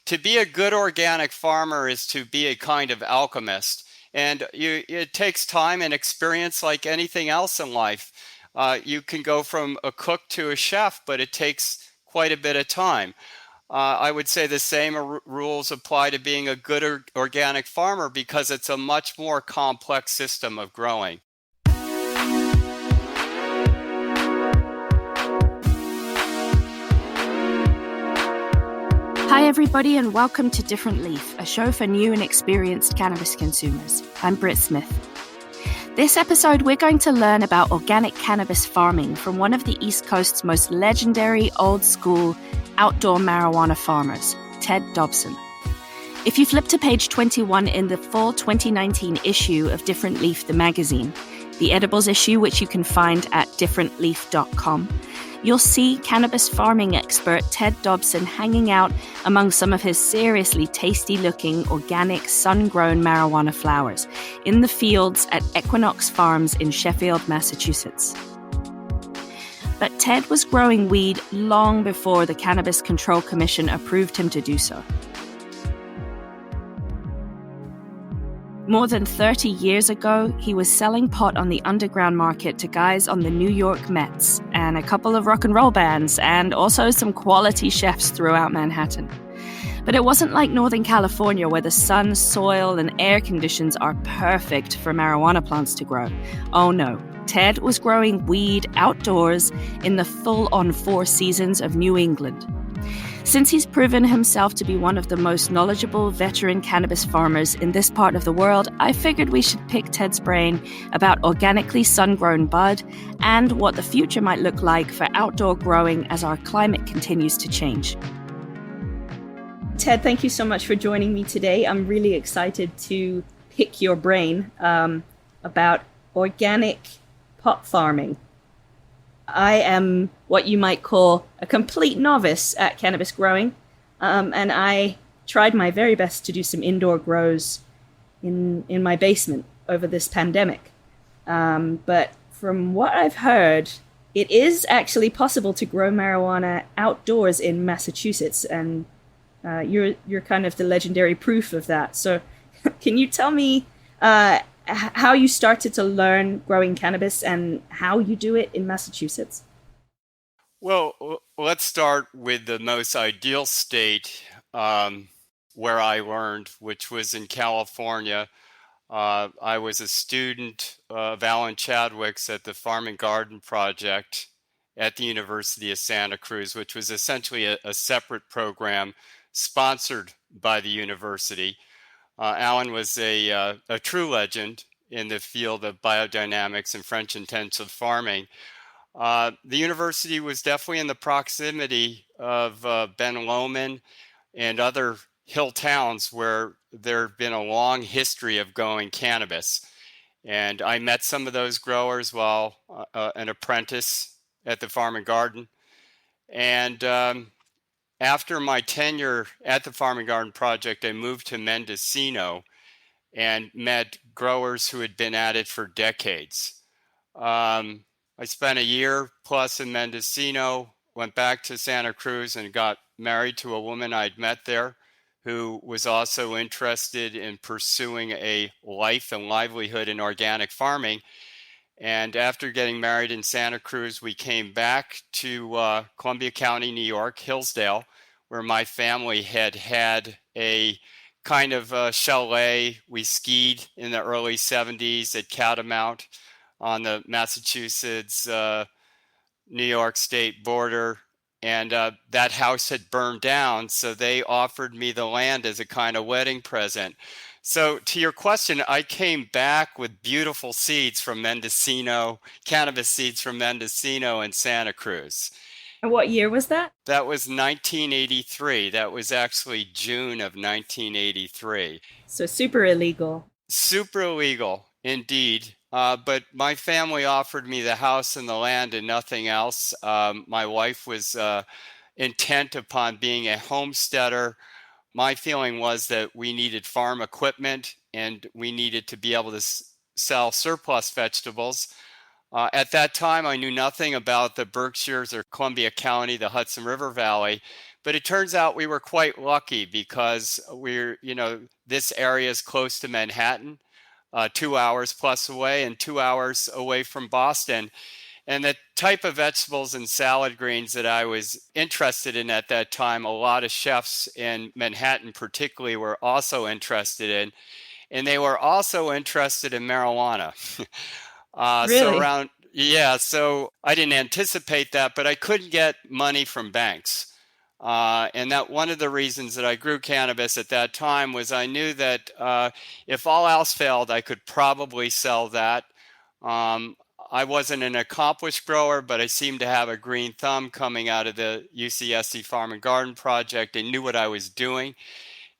to be a good organic farmer is to be a kind of alchemist. And it takes time and experience like anything else in life. You can go from a cook to a chef, but it takes quite a bit of time. I would say the same rules apply to being a good organic farmer because it's a much more complex system of growing. Hi everybody and welcome to Different Leaf, a show for new and experienced cannabis consumers. I'm Brit Smith. This episode we're going to learn about organic cannabis farming from one of the East Coast's most legendary old-school outdoor marijuana farmers, Ted Dobson. If you flip to page 21 in the fall 2019 issue of Different Leaf, the magazine, the edibles issue which you can find at differentleaf.com, you'll see cannabis farming expert Ted Dobson hanging out among some of his seriously tasty-looking, organic, sun-grown marijuana flowers in the fields at Equinox Farms in Sheffield, Massachusetts. But Ted was growing weed long before the Cannabis Control Commission approved him to do so. More than 30 years ago, he was selling pot on the underground market to guys on the New York Mets and a couple of rock and roll bands and also some quality chefs throughout Manhattan. But it wasn't like Northern California where the sun, soil, and air conditions are perfect for marijuana plants to grow. Oh no, Ted was growing weed outdoors in the full-on four seasons of New England. Since he's proven himself to be one of the most knowledgeable veteran cannabis farmers in this part of the world, I figured we should pick Ted's brain about organically sun-grown bud and what the future might look like for outdoor growing as our climate continues to change. Ted, thank you so much for joining me today. I'm really excited to pick your brain about organic pot farming. I am what you might call a complete novice at cannabis growing, and I tried my very best to do some indoor grows in my basement over this pandemic. But from what I've heard, it is actually possible to grow marijuana outdoors in Massachusetts, and you're kind of the legendary proof of that. So can you tell me how you started to learn growing cannabis and how you do it in Massachusetts? Well, let's start with the most ideal state where I learned, which was in California. I was a student of Alan Chadwick's at the Farm and Garden Project at the University of Santa Cruz, which was essentially a separate program sponsored by the university. Alan was a true legend in the field of biodynamics and French intensive farming. The university was definitely in the proximity of Ben Lomond and other hill towns where there had been a long history of growing cannabis. And I met some of those growers while an apprentice at the Farm and Garden. And after my tenure at the Farm and Garden Project, I moved to Mendocino and met growers who had been at it for decades. I spent a year plus in Mendocino, went back to Santa Cruz and got married to a woman I'd met there who was also interested in pursuing a life and livelihood in organic farming. And after getting married in Santa Cruz, we came back to Columbia County, New York, Hillsdale, where my family had a kind of a chalet. We skied in the early 70s at Catamount on the Massachusetts, New York state border. And that house had burned down, so they offered me the land as a kind of wedding present. So to your question, I came back with beautiful seeds from Mendocino, cannabis seeds from Mendocino and Santa Cruz. And what year was that? That was 1983. That was actually June of 1983. So super illegal. Super illegal, indeed. But my family offered me the house and the land and nothing else. My wife was intent upon being a homesteader. My feeling was that we needed farm equipment and we needed to be able to sell surplus vegetables. At that time, I knew nothing about the Berkshires or Columbia County, the Hudson River Valley, But it turns out we were quite lucky because this area is close to Manhattan, 2 hours plus away, and 2 hours away from Boston. And the type of vegetables and salad greens that I was interested in at that time, a lot of chefs in Manhattan particularly were also interested in, and they were also interested in marijuana. So Really? around, yeah, so I didn't anticipate that, but I couldn't get money from banks. And that one of the reasons that I grew cannabis at that time was I knew that if all else failed, I could probably sell that. Um, I wasn't an accomplished grower, but I seemed to have a green thumb coming out of the UCSC Farm and Garden Project and knew what I was doing.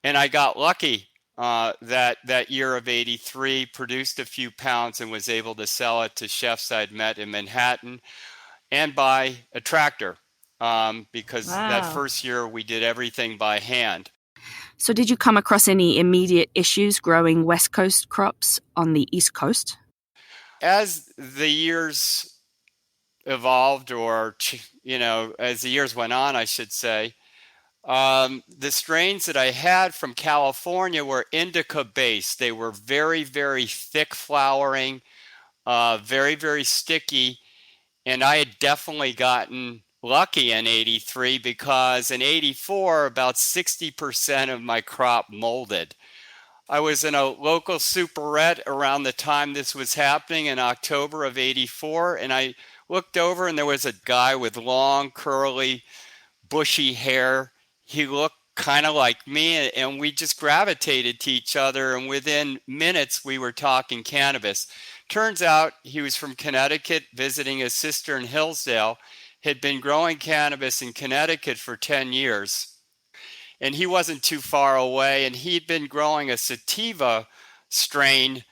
And I got lucky that year of '83, produced a few pounds and was able to sell it to chefs I'd met in Manhattan and buy a tractor because that Wow. first year we did everything by hand. So, did you come across any immediate issues growing West Coast crops on the East Coast? As the years evolved, or as the years went on, I should say, the strains that I had from California were indica based. They were very, very thick flowering, very, very sticky. And I had definitely gotten lucky in '83 because in '84, about 60% of my crop molded. I was in a local superette around the time this was happening in October of '84, and I looked over and there was a guy with long, curly, bushy hair. He looked kind of like me, and we just gravitated to each other. And within minutes, we were talking cannabis. Turns out he was from Connecticut, visiting his sister in Hillsdale, had been growing cannabis in Connecticut for 10 years. And he wasn't too far away, and he'd been growing a sativa strain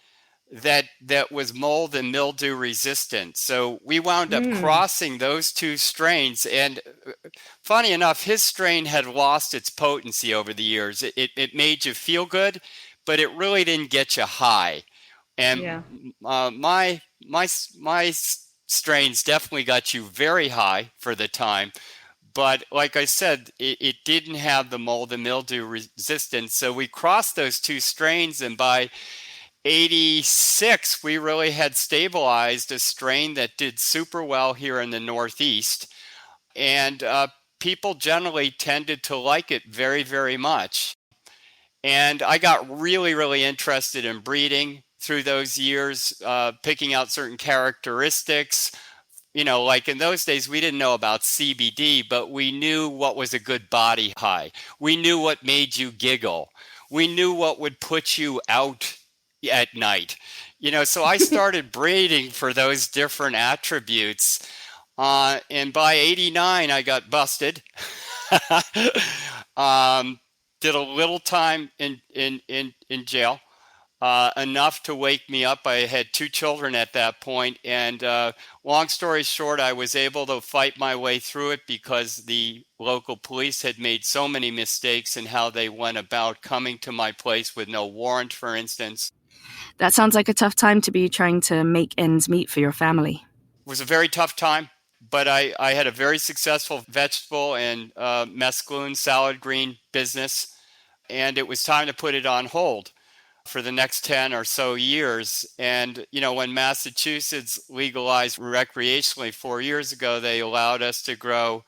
that was mold and mildew resistant. So we wound up Mm, crossing those two strains. And funny enough, his strain had lost its potency over the years. It made you feel good, but it really didn't get you high. yeah. And my strains definitely got you very high for the time. But like I said, it didn't have the mold and mildew resistance. So we crossed those two strains, and by '86, we really had stabilized a strain that did super well here in the Northeast. And people generally tended to like it very, very much. And I got really, really interested in breeding through those years, picking out certain characteristics. Like in those days, we didn't know about CBD, but we knew what was a good body high. We knew what made you giggle. We knew what would put you out at night. So I started breeding for those different attributes. And by '89, I got busted. um, did a little time in jail, enough to wake me up. I had two children at that point, and long story short, I was able to fight my way through it because the local police had made so many mistakes in how they went about coming to my place with no warrant, for instance. That sounds like a tough time to be trying to make ends meet for your family. It was a very tough time, but I had a very successful vegetable and mesclun salad green business, and it was time to put it on hold for the next 10 or so years. And, when Massachusetts legalized recreationally 4 years ago, they allowed us to grow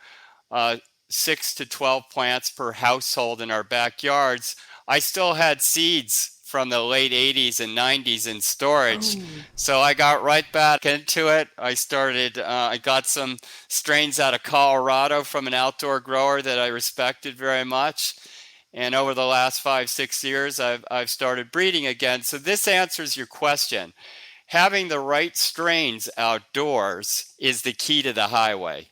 6 to 12 plants per household in our backyards. I still had seeds from the late '80s and '90s in storage. Oh. So I got right back into it. I got some strains out of Colorado from an outdoor grower that I respected very much. And over the last 5, 6 years, I've started breeding again. So this answers your question. Having the right strains outdoors is the key to the highway.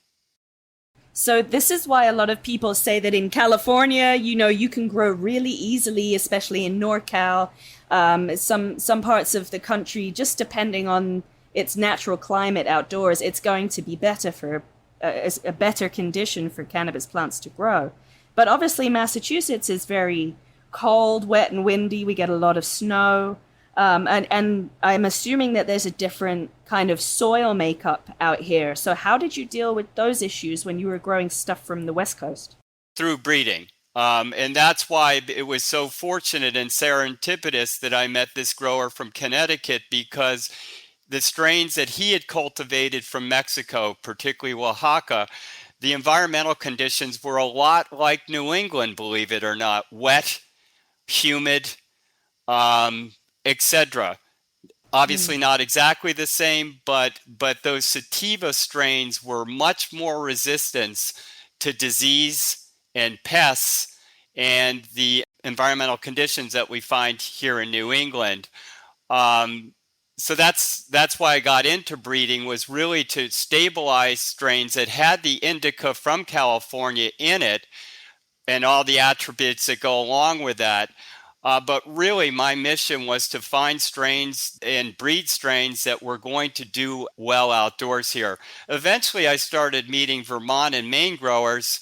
So this is why a lot of people say that in California, you can grow really easily, especially in NorCal, some parts of the country, just depending on its natural climate outdoors, it's going to be better for a better condition for cannabis plants to grow. But obviously, Massachusetts is very cold, wet, and windy. We get a lot of snow. And I'm assuming that there's a different kind of soil makeup out here. So how did you deal with those issues when you were growing stuff from the West Coast? through breeding. And that's why it was so fortunate and serendipitous that I met this grower from Connecticut, because the strains that he had cultivated from Mexico, particularly Oaxaca, the environmental conditions were a lot like New England, believe it or not: wet, humid, etc. Obviously not exactly the same, but those sativa strains were much more resistant to disease and pests and the environmental conditions that we find here in New England. Um, so that's why I got into breeding, was really to stabilize strains that had the indica from California in it and all the attributes that go along with that. But really, my mission was to find strains and breed strains that were going to do well outdoors here. Eventually, I started meeting Vermont and Maine growers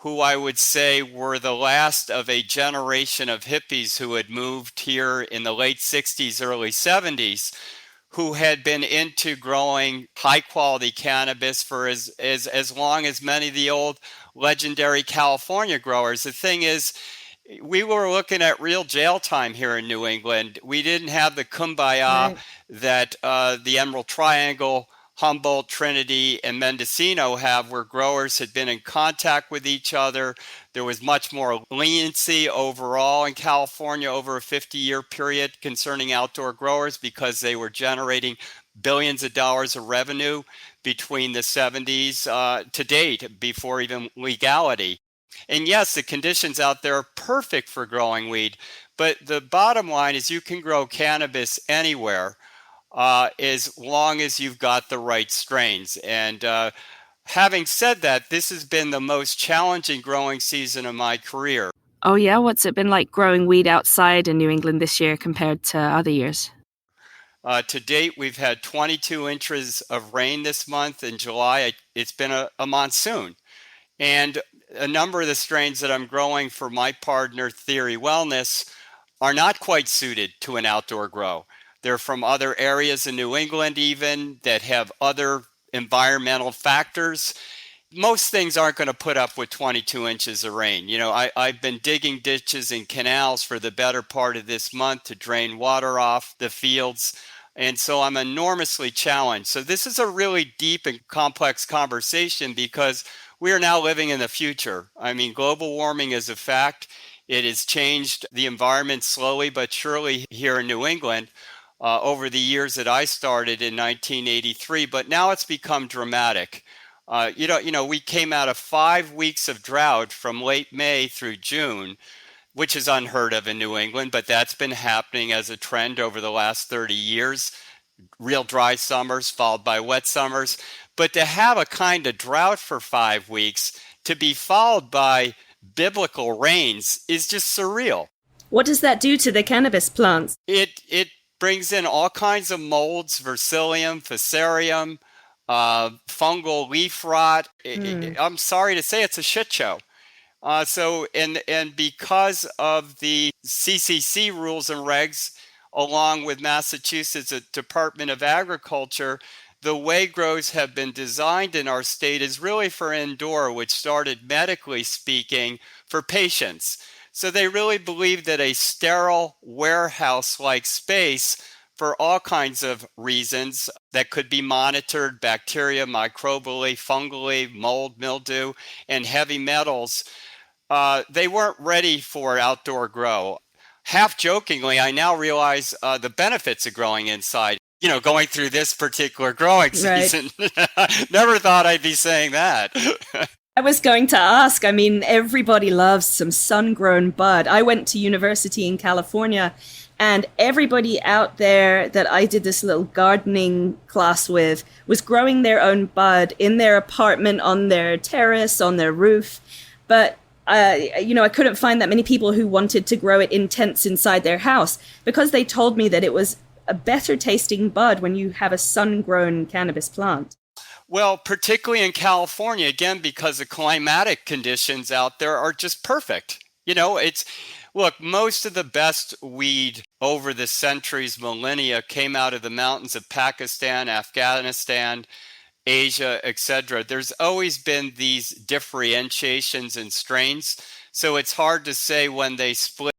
who I would say were the last of a generation of hippies who had moved here in the late 60s, early 70s, who had been into growing high quality cannabis for as long as many of the old legendary California growers. The thing is, we were looking at real jail time here in New England. We didn't have the kumbaya Right. that the Emerald Triangle, Humboldt, Trinity, and Mendocino have, where growers had been in contact with each other. There was much more leniency overall in California over a 50-year period concerning outdoor growers, because they were generating billions of dollars of revenue between the 70s to date, before even legality. And yes, the conditions out there are perfect for growing weed, but the bottom line is you can grow cannabis anywhere as long as you've got the right strains. And having said that, this has been the most challenging growing season of my career. Oh, yeah? What's it been like growing weed outside in New England this year compared to other years? To date, we've had 22 inches of rain this month. In July, it's been a monsoon. And a number of the strains that I'm growing for my partner, Theory Wellness, are not quite suited to an outdoor grow. They're from other areas in New England, even, that have other environmental factors. Most things aren't going to put up with 22 inches of rain. You know, I've been digging ditches and canals for the better part of this month to drain water off the fields. And so I'm enormously challenged. So this is a really deep and complex conversation, because we are now living in the future. I mean, global warming is a fact. It has changed the environment slowly but surely here in New England over the years that I started in 1983. But now it's become dramatic. We came out of 5 weeks of drought from late May through June, which is unheard of in New England, but that's been happening as a trend over the last 30 years. Real dry summers followed by wet summers. But to have a kind of drought for 5 weeks to be followed by biblical rains is just surreal. What does that do to the cannabis plants? It brings in all kinds of molds: Vercillium, Fusarium, fungal leaf rot. I'm sorry to say, it's a shit show. And because of the CCC rules and regs, along with Massachusetts Department of Agriculture, the way grows have been designed in our state is really for indoor, which started, medically speaking, for patients. So they really believe that a sterile warehouse-like space, for all kinds of reasons that could be monitored: bacteria, microbially, fungally, mold, mildew, and heavy metals, they weren't ready for outdoor grow. Half jokingly, I now realize the benefits of growing inside. Going through this particular growing season. Right. Never thought I'd be saying that. I was going to ask, I mean, everybody loves some sun-grown bud. I went to university in California, and everybody out there that I did this little gardening class with was growing their own bud in their apartment, on their terrace, on their roof. But I couldn't find that many people who wanted to grow it in tents inside their house, because they told me that it was a better tasting bud when you have a sun-grown cannabis plant. Well, particularly in California, again, because the climatic conditions out there are just perfect. Look, most of the best weed over the centuries, millennia, came out of the mountains of Pakistan, Afghanistan, Asia, etc. There's always been these differentiations in strains, so it's hard to say when they split